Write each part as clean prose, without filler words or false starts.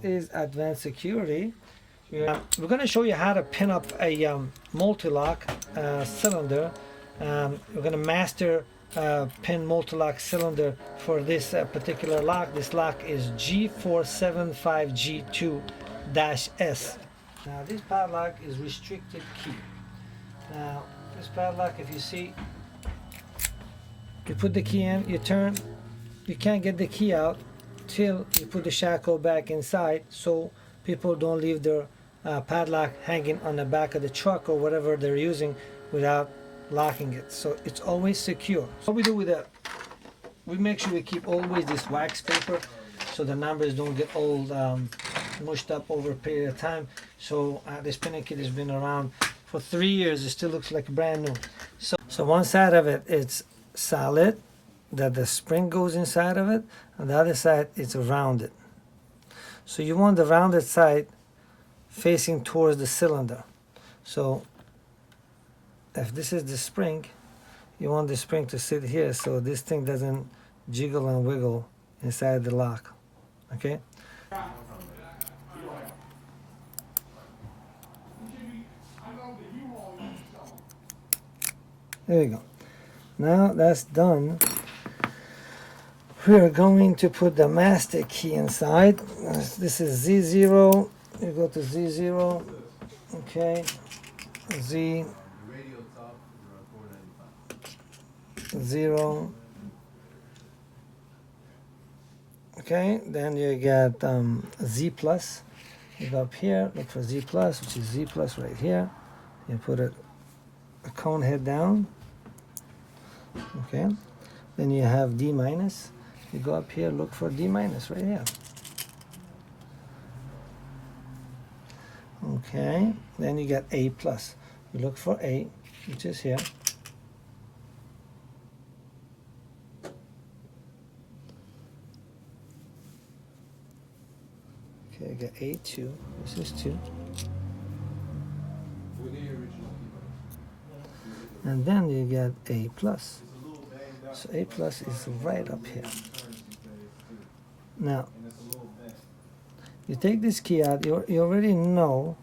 is advanced security. We're going to show you how to pin up a multi-lock cylinder. We're going to master pin multi-lock cylinder for this particular lock. This lock is G475G2-S. Now this padlock is restricted key. Now this padlock, if you see, you put the key in, you turn, you can't get the key out till you put the shackle back inside, so people don't leave their padlock hanging on the back of the truck or whatever they're using without locking it. So it's always secure. What we do with that, we make sure we keep always this wax paper so the numbers don't get old, mushed up over a period of time. So this pinning kit has been around for 3 years. It still looks like brand new. So one side of it, it's solid, that the spring goes inside of it, and the other side it's rounded. So you want the rounded side facing towards the cylinder. So if this is the spring, you want the spring to sit here so this thing doesn't jiggle and wiggle inside the lock. Okay? There you go. Now that's done. We are going to put the master key inside. This is Z0. You go to Z0. Okay. Z0. Okay. Then you get Z plus. You go up here, look for Z plus, which is Z plus right here. You put a cone head down. Okay. Then you have D minus. You go up here, look for D minus right here. Okay. Then you get A plus. You look for A, which is here. Okay, you get A2. This is 2. And then you get A plus. So A plus is right up here. Now, you take this key out. You already know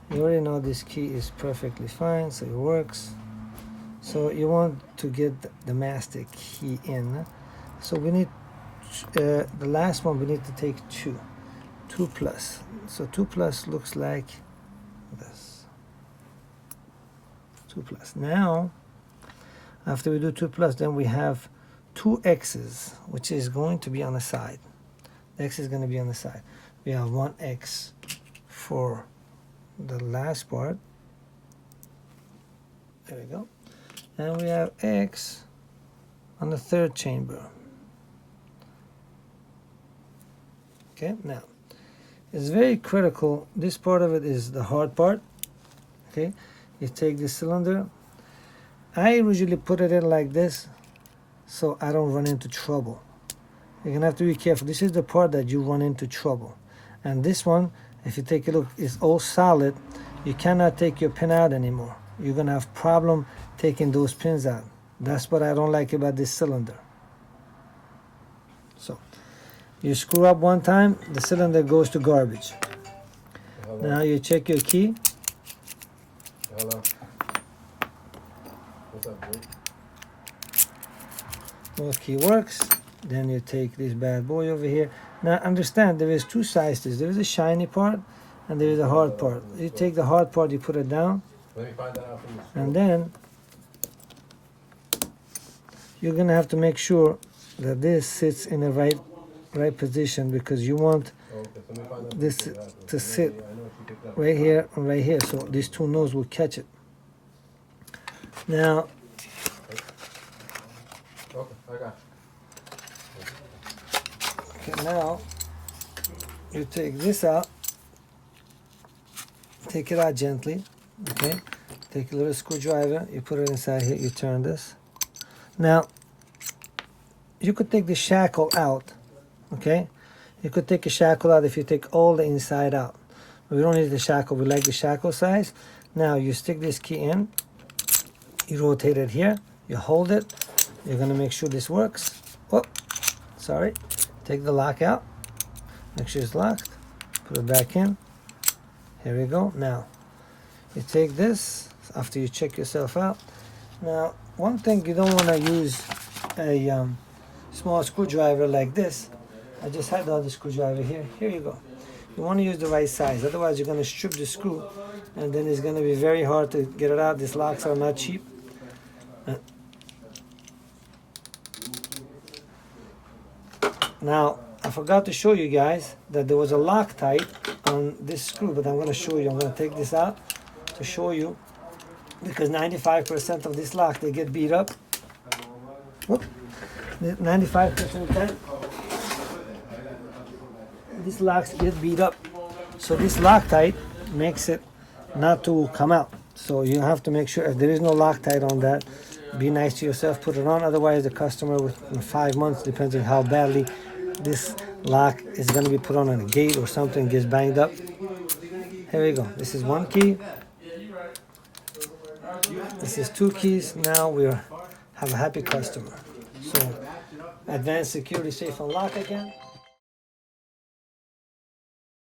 this key is perfectly fine, so it works. So you want to get the master key in. So we need the last one. We need to take 2 plus. So 2 plus looks like this. 2 plus. Now, after we do 2 plus, then we have 2 X's, which is going to be on the side. The X is going to be on the side. We have 1 X for the last part. There we go. And we have X on the third chamber. Okay, now, it's very critical. This part of it is the hard part. Okay, you take the cylinder. I usually put it in like this so I don't run into trouble. You're gonna have to be careful. This is the part that you run into trouble. And this one, if you take a look, is all solid. You cannot take your pin out anymore. You're gonna have problem taking those pins out. That's what I don't like about this cylinder. So you screw up one time, the cylinder goes to garbage. Hello. Now you check your key. Hello. What's up, dude? Well, key works. Then you take this bad boy over here. Now understand, there is 2 sides to this. There is a shiny part and there is a hard part. You take the hard part, you put it down. Let me find that out from the And then you're gonna have to make sure that this sits in the right position, because you want this to sit right here and right here, so these 2 noses will catch it. Now, okay, I got okay, now you take this out, take it out gently. Okay, take a little screwdriver, you put it inside here, you turn this. Now, you could take the shackle out. Okay, you could take a shackle out if you take all the inside out. We don't need the shackle, we like the shackle size. Now you stick this key in, you rotate it here, you hold it, you're gonna make sure this works. Oh, sorry, take the lock out, make sure it's locked, Put it back in. Here we go. Now, you take this after you check yourself out. Now, one thing, you don't want to use a small screwdriver like this. I just had the other screwdriver here. Here you go. You want to use the right size. Otherwise, you're going to strip the screw, and then it's going to be very hard to get it out. These locks are not cheap. Now, I forgot to show you guys that there was a Loctite on this screw, but I'm going to show you. I'm going to take this out to show you, because 95% of this lock, they get beat up. Whoop. 95% of the time, these locks get beat up. So this Loctite makes it not to come out. So you have to make sure, if there is no Loctite on that, be nice to yourself, put it on. Otherwise, the customer within 5 months, depending how badly this lock is going to be put on a gate or something, gets banged up. Here we go. This is one key. This is 2 keys. Now we have a happy customer. So, advanced security safe and lock again.